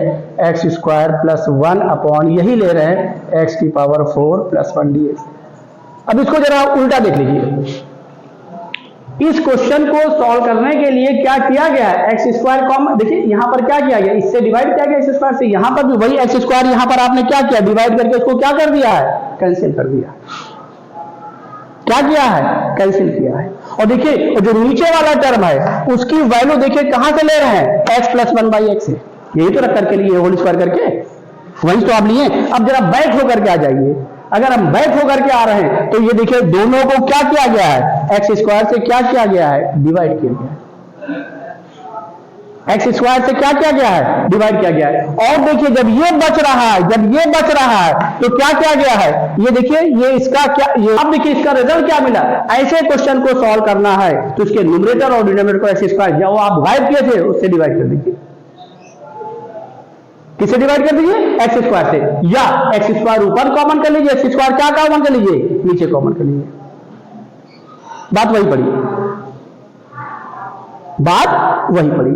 एक्स स्क्वायर प्लस 1 अपॉन यही ले रहे हैं एक्स की पावर 4 प्लस 1 dx। अब इसको जरा उल्टा देख लीजिए, इस क्वेश्चन को सॉल्व करने के लिए क्या किया गया है, एक्स स्क्वायर कॉमन, देखिए यहां पर क्या किया गया, इससे डिवाइड किया गया एक्स स्क्वायर से, यहां पर भी वही एक्स स्क्वायर, यहां पर आपने क्या किया, डिवाइड करके इसको क्या कर दिया है, कैंसिल कर दिया। क्या किया है, कैंसिल किया है। और देखिए जो नीचे वाला टर्म है उसकी वैल्यू देखिए कहां से ले रहे हैं, एक्स प्लस 1 बाई एक्स से, यही तो रख करके लिए होल स्क्वायर करके, वही तो आप लिए। अब जरा बैक होकर के आ जाइए, अगर हम बैक होकर के आ रहे हैं तो ये देखिए दोनों को क्या किया गया है, एक्स स्क्वायर से क्या किया गया है, डिवाइड किया गया है, एक्स स्क्वायर से क्या किया गया है, डिवाइड किया गया है। और देखिए जब ये बच रहा है, जब ये बच रहा है तो क्या किया गया है, ये देखिए ये इसका क्या, ये अब देखिए इसका रिजल्ट क्या मिला। ऐसे क्वेश्चन को सॉल्व करना है तो इसके न्यूमरेटर और डिनोमिनेटर को एक्स स्क्वायर जो आप गायब किए थे उससे डिवाइड कर दीजिए। किससे डिवाइड कर दीजिए, एक्स स्क्वायर से, या एक्स स्क्वायर ऊपर कॉमन कर लीजिए, एक्स स्क्वायर क्या कॉमन कर लीजिए, नीचे कॉमन कर लीजिए। बात वही पड़ी, बात वही पड़ी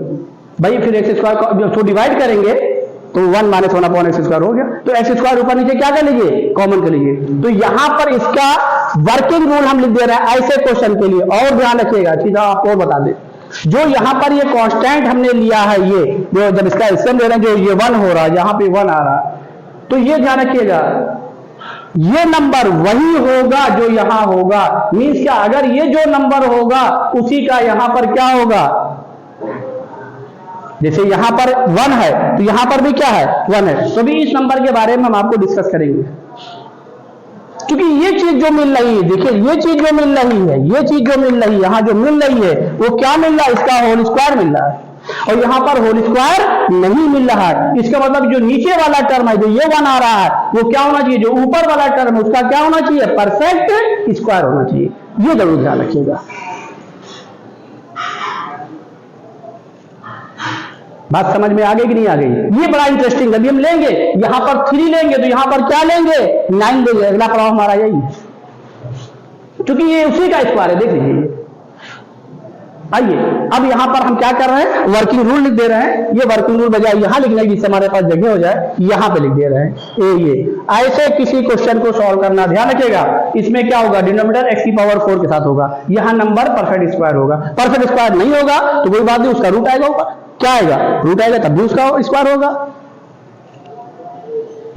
भाई। फिर एक्स स्क्वायर जब डिवाइड करेंगे तो 1 माइनस 1 अपॉन एक्स स्क्वायर हो गया, तो एक्स स्क्वायर ऊपर नीचे क्या कर लीजिए, कॉमन कर लीजिए। तो यहां पर इसका वर्किंग रूल हम लिख दे रहे हैं ऐसे क्वेश्चन के लिए। और ध्यान रखिएगा, चीज आपको बता दें, जो यहां पर ये कांस्टेंट हमने लिया है, ये जो जब इसका एलसीएम ले रहे हैं, जो ये 1 हो रहा है, यहां पे 1 आ रहा है, तो ये ध्यान रखिएगा ये नंबर वही होगा जो यहां होगा। मीन्स क्या, अगर ये जो नंबर होगा उसी का यहां पर क्या होगा, जैसे यहां पर 1 है तो यहां पर भी क्या है, 1 है। तो भी इस नंबर के बारे में हम आपको डिस्कस करेंगे, क्योंकि ये चीज जो मिल रही है, देखिए ये चीज जो मिल रही है, ये चीज जो मिल रही है, यहां जो मिल रही है वो क्या मिल रहा है, इसका होल स्क्वायर मिल रहा है, और यहां पर होल स्क्वायर नहीं मिल रहा है। इसका मतलब जो नीचे वाला टर्म है, जो ये 1 आ रहा है, वो क्या होना चाहिए, जो ऊपर वाला टर्म है उसका क्या होना चाहिए, परफेक्ट स्क्वायर होना चाहिए। ये जरूर ध्यान रखिएगा। बात समझ में आ गई कि नहीं आ गई? ये बड़ा इंटरेस्टिंग है। अभी हम लेंगे यहां पर 3 लेंगे तो यहां पर क्या लेंगे, 9 लेंगे। अगला पड़ाव हमारा यही है, क्योंकि ये उसी का स्क्वायर है। देख लीजिए, आइए अब यहां पर हम क्या कर रहे हैं, वर्किंग रूल लिख दे रहे हैं। ये वर्किंग रूल बजाय यहां लिखने की, जिससे हमारे पास जगह हो जाए, यहां पे लिख दे रहे हैं। ये ऐसे किसी क्वेश्चन को सॉल्व करना, ध्यान रखिएगा, इसमें क्या होगा, डिनोमिनेटर एक्स की पावर 4 के साथ होगा, यहां नंबर परफेक्ट स्क्वायर होगा। परफेक्ट स्क्वायर नहीं होगा तो कोई बात नहीं, उसका रूट आएगा ऊपर, क्या आएगा, रूट आएगा, तब भी उसका स्क्वायर होगा।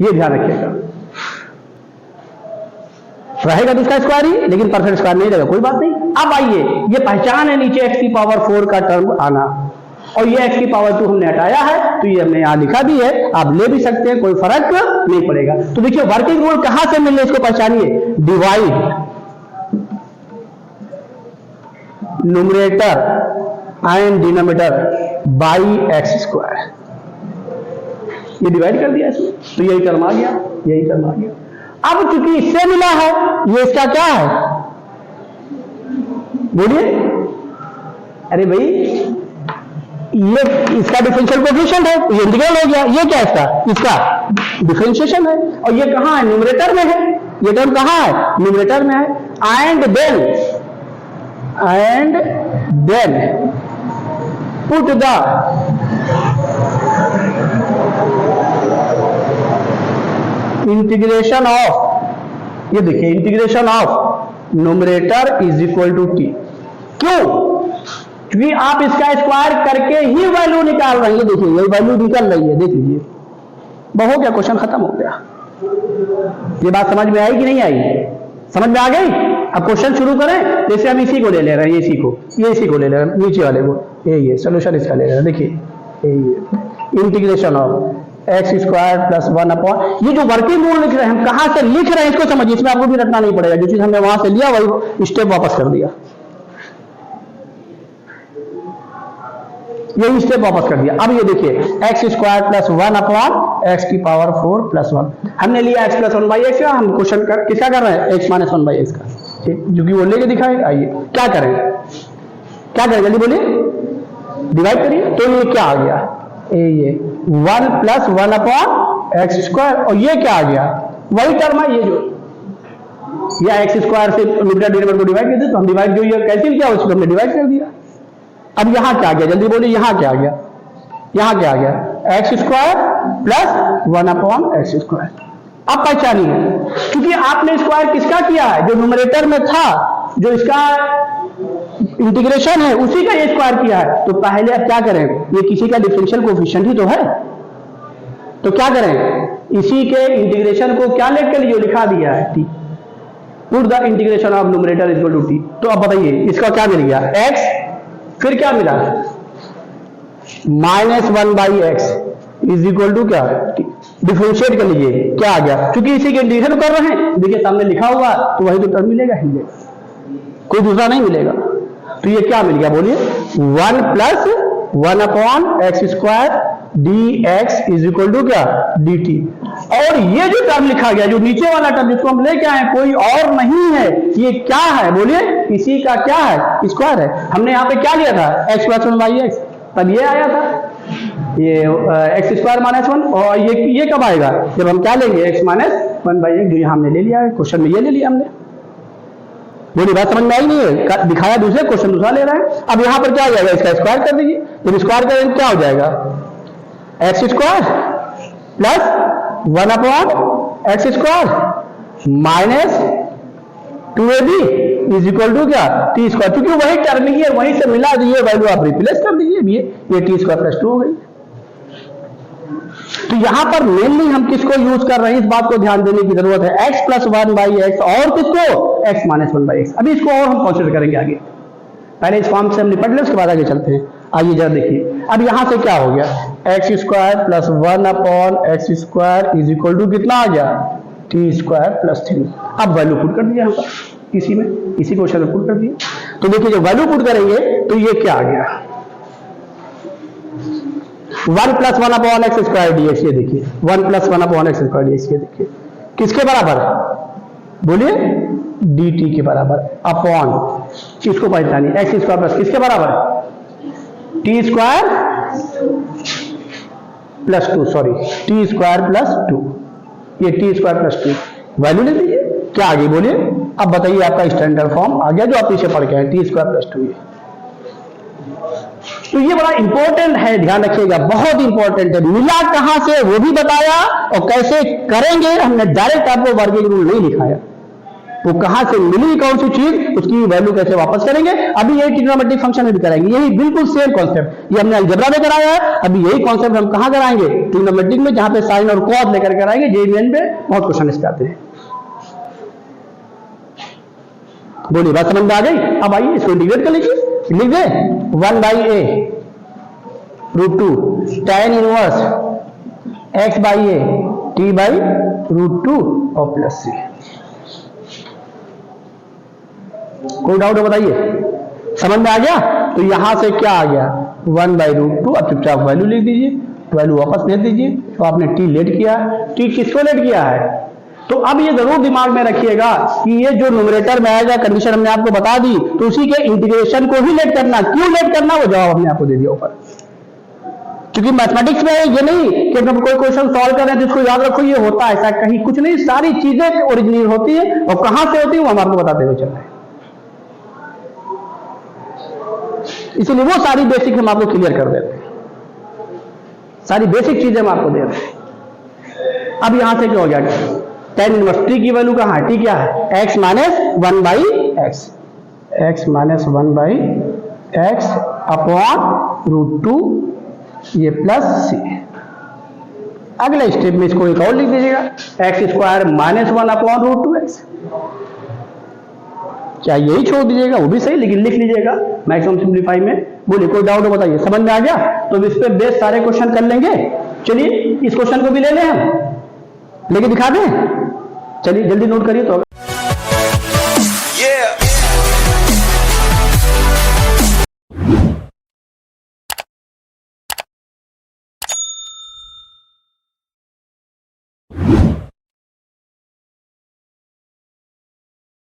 ये ध्यान रखिएगा, रहेगा तो उसका स्क्वायर ही, लेकिन परफेक्ट स्क्वायर नहीं रहेगा, कोई बात नहीं। अब आइए, ये पहचान है नीचे एक्स की पावर 4 का टर्म आना, और ये एक्स की पावर 2 हमने हटाया है, तो ये हमने यहां लिखा भी है, आप ले भी सकते हैं, कोई फर्क नहीं पड़ेगा। तो देखिए वर्किंग रूल कहां से मिले, इसको पहचानिए, divide numerator and denominator by x square. ये डिवाइड कर दिया इसमें, तो यही टर्म आ गया, यही टर्म आ गया। अब चूंकि इससे मिला है, ये इसका क्या है, बोलिए, अरे भाई ये इसका डिफरेंशियल कोएफिशिएंट है, ये इंटीग्रल हो गया। ये क्या है, इसका डिफरेंशिएशन है, और ये कहां है, न्यूमरेटर में है। ये टर्म कहां है, न्यूमरेटर में है। And then put the integration of, ये देखिए integration of numerator is equal to T. क्यों, क्योंकि आप इसका स्क्वायर करके ही वैल्यू निकाल रहे हैं। देखिए यही वैल्यू निकल रही है, देख लीजिए, बहुत हो गया, क्वेश्चन खत्म हो गया। ये बात समझ में आई कि नहीं आई, समझ में आ गई? अब क्वेश्चन शुरू करें, जैसे हम इसी को ले ले रहे हैं, इसी को ले ले रहे हैं, नीचे वाले को, ये सोल्यूशन इसका ले रहे हैं। देखिए integration of x square plus 1 upon, ये जो वर्किंग रूल लिख रहे हैं हम कहां से लिख रहे हैं इसको समझिए, इसमें आपको भी रटना नहीं पड़ेगा, जो चीज हमने वहां से लिया वही स्टेप वापस कर दिया, यही स्टेप वापस कर दिया। अब ये देखिए x square plus 1 upon x की पावर 4 प्लस 1, हमने लिया एक्स प्लस 1 बाई एक्स का, हम क्वेश्चन किसका कर रहे हैं, एक्स माइनस 1 बाई एक्स का, जो कि वो लेके दिखाए। आइए क्या करें जल्दी बोलिए, डिवाइड करिए, तो ये क्या आ गया, ये 1 प्लस 1 अपॉन एक्स स्क्वायर, और ये क्या आ गया, वही टर्म है, ये जो या एक्स स्क्वायर से न्यूमरेटर डिनोमिनेटर को डिवाइड कर दिया, तो हम डिवाइड जो ये कैंसिल किया उसको हमने डिवाइड कर दिया। अब यहां क्या आ गया, जल्दी बोलिए, यहां क्या आ गया, x square plus 1 upon x square. अब पहचानिए, क्योंकि आपने स्क्वायर किसका किया है, जो न्यूमरेटर में था, जो इसका इंटीग्रेशन है उसी का ये स्क्वायर किया है, तो पहले अब क्या करें, ये किसी का डिफरेंशियल कोएफिशिएंट ही तो है, तो क्या करें, इसी के इंटीग्रेशन को क्या लेट कर लिए, लिखा दिया है T, put the integration of numerator equal to T. तो अब बताइए इसका क्या मिल गया, एक्स, फिर क्या मिला, minus 1 by x is equal to क्या, डिफरेंशिएट कर लीजिए, क्या आ गया, क्योंकि इसी के इंटीग्रेशन कर रहे हैं, देखिए सामने लिखा हुआ, तो वही तो टर्म मिलेगा ही, कोई दूसरा नहीं मिलेगा। तो ये क्या मिल गया बोलिए, 1 plus 1 upon x square d x is equal to क्या, डी टी। और ये जो टर्म लिखा गया, जो नीचे वाला टर्म जिसको हम लेके आए, कोई और नहीं है, ये क्या है बोलिए, इसी का क्या है, स्क्वायर है। हमने यहाँ पे क्या लिया था, एक्स प्लस 1 बाई एक्स, तब ये आया था, ये एक्स स्क्वायर माइनस 1, और ये कब आएगा, जब हम क्या लेंगे, एक्स माइनस 1 बाई एक्स, जो यहाँ हमने ले लिया है, क्वेश्चन में ये ले लिया हमने। बोली बात समझ में आई नहीं है, दिखाया दूसरे, क्वेश्चन दूसरा ले रहा है। अब यहां पर क्या हो जाएगा, इसका स्क्वायर कर दीजिए, जब स्क्वायर करेंगे क्या हो जाएगा, x square plus 1 upon x square minus 2ab is equal to क्या, टी स्क्वायर, क्योंकि वही टर्म ही है, वहीं से मिला, ये वैल्यू आप रिप्लेस कर दीजिए, ये टी स्क्वायर प्लस 2 हो गई। तो यहां पर मेनली हम किसको यूज कर रहे हैं, इस बात को ध्यान देने की जरूरत है, x प्लस 1 बाई एक्स, और किसको, x माइनस 1 बाई एक्स। अभी इसको और हम कंसिडर करेंगे आगे, पहले इस फॉर्म से हम निपट लें, उसके बाद आगे चलते हैं। आइए जरा देखिए, अब यहां से क्या हो गया, x square plus 1 upon x square is equal to कितना आ गया, टी स्क्वायर प्लस 3। अब वैल्यू पुट कर दिया, यहाँ पर इसी क्वेश्चन में पुट कर दिया। तो देखिए जब वैल्यू पुट करेंगे तो ये क्या आ गया, 1 plus 1 upon x square d x, ये देखिए 1 plus 1 upon x square d x, ये देखिए किसके बराबर, बोलिए डी टी के बराबर, अपॉन, इसको पहचानिए, एक्स स्क्वायर प्लस किसके बराबर, T square plus 2, sorry T square plus 2, ये टी स्क्वायर प्लस 2, वैल्यू ले लीजिए, क्या आ गई बोलिए। अब बताइए आपका स्टैंडर्ड फॉर्म आ गया, जो आप पीछे पढ़ के आए, टी स्क्वायर प्लस 2। तो ये बड़ा इंपॉर्टेंट है, ध्यान रखिएगा, बहुत इंपॉर्टेंट है। मिला कहां से वो भी बताया, और कैसे करेंगे हमने डायरेक्ट आपको वर्किंग रूल नहीं लिखाया, वो कहां से मिली कौन सी चीज, उसकी वैल्यू कैसे वापस करेंगे, अभी यही ट्रिग्नोमेट्रिक फंक्शन में भी करेंगे, यही बिल्कुल सेम कॉन्सेप्ट, ये हमने अलजेब्रा में कराया है, अभी यही कॉन्सेप्ट हम कहां कराएंगे, ट्रिग्नोमेट्रिक में, जहां पे साइन और कॉस लेकर कराएंगे, जेईई पे बहुत क्वेश्चन इस पे आते हैं। बोलिए बात समझ में आ गई। अब आइए इसको इंटीग्रेट कर लीजिए, लिख दे 1 by a root 2 tan inverse x by a T by root 2 और प्लस सी। कोई डाउट है बताइए, समझ में आ गया। तो यहां से क्या आ गया 1 बाई रूट 2, अब चुपचाप वैल्यू लिख दीजिए, वैल्यू वापस भेज दीजिए। तो आपने टी लेट किया है, टी किसको लेट किया है, तो अब ये जरूर दिमाग में रखिएगा कि ये जो न्यूमरेटर में आएगा, कंडीशन हमने आपको बता दी, तो उसी के इंटीग्रेशन को ही लेट करना, क्यों लेट करना, वो जवाब हमने आपको दे दिया ऊपर। क्योंकि मैथमेटिक्स में ये नहीं कि जब कोई क्वेश्चन सॉल्व कर रहे हैं तो इसको याद रखो ये होता है, ऐसा कहीं कुछ नहीं, सारी चीजें ओरिजिनल होती है, और कहां से होती है वो हम आपको बताते हुए चल रहे हैं। इसलिए वो सारी बेसिक हम आपको क्लियर कर देते हैं, सारी बेसिक चीजें हम आपको दे रहे हैं। अब यहां से क्या हो गया, tan इनवर्स, टी की वैल्यू कहां है, टी क्या है, x minus 1 by x, x minus 1 by x upon root 2 ये प्लस सी। अगले स्टेप में इसको एक और लिख दीजिएगा, x square minus 1 upon root 2 x. क्या यही छोड़ दीजिएगा, वो भी सही, लेकिन लिख लीजिएगा मैक्सिमम सिंप्लीफाई में। बोलिए कोई डाउट हो बताइए, समझ में आ गया? तो इस पे बेस सारे क्वेश्चन कर लेंगे। चलिए इस क्वेश्चन को भी ले लें हम, लेके दिखा दें। चलिए जल्दी नोट करिए तो